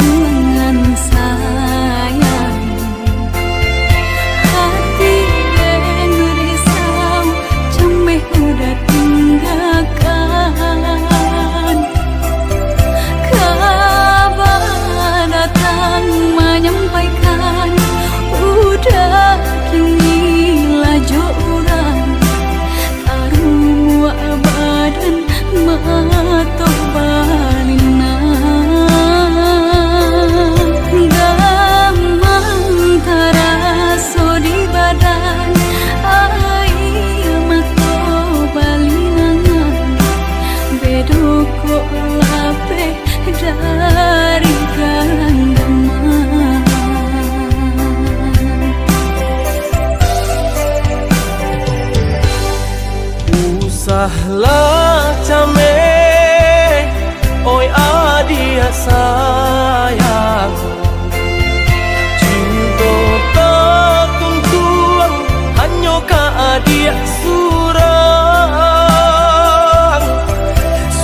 dengan sayang. Hati yang risau cemeh udah tinggalkan. Kabar datang menyampaikan udah kini laju orang. Taruh badan matoh balina. Gamang taraso di badan air matoh balina. Bedoko lape dari ganggaman. Usahlah came, oi adia sayang. Cinta tak tuntuan, hanya ka adia surang.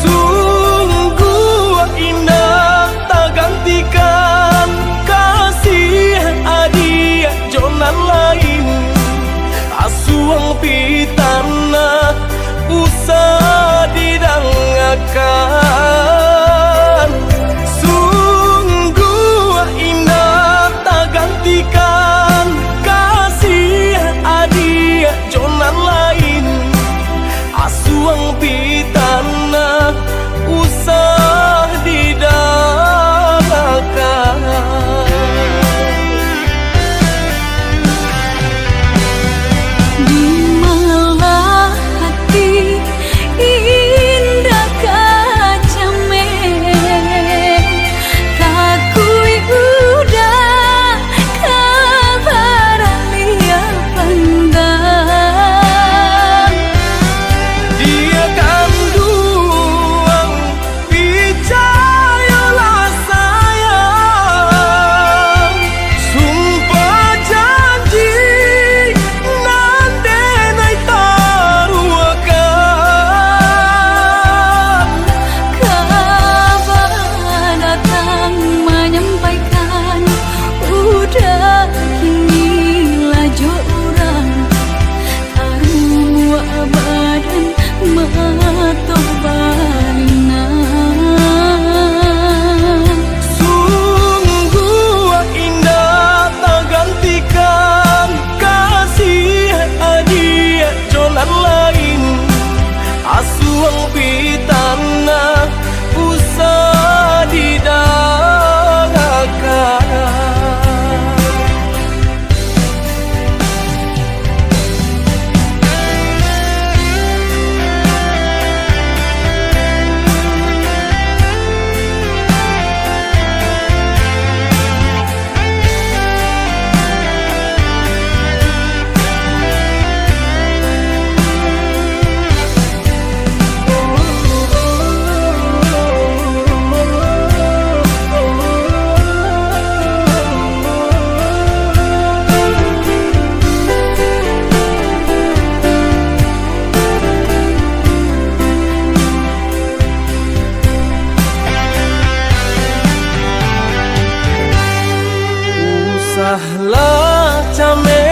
Sungguh indah tak gantikan kasih adia jonan lain. Asuang pitana usah didangakan. Sungguh indah tak gantikan kasih adia jonan lain. Asuang pitana usah didangakan. Asuang pitana usah didangakan. Usahlah came,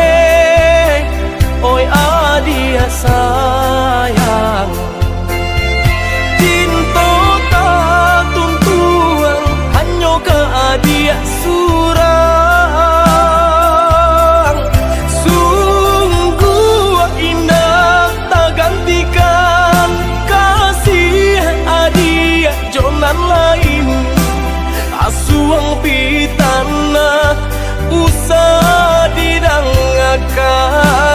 oi adia sayang. Cinta tak tuntuan, hanya ke adia surang. Sungguh indah tak gantikan kasih adia jonan lain. Asuang pitana usah didangakan.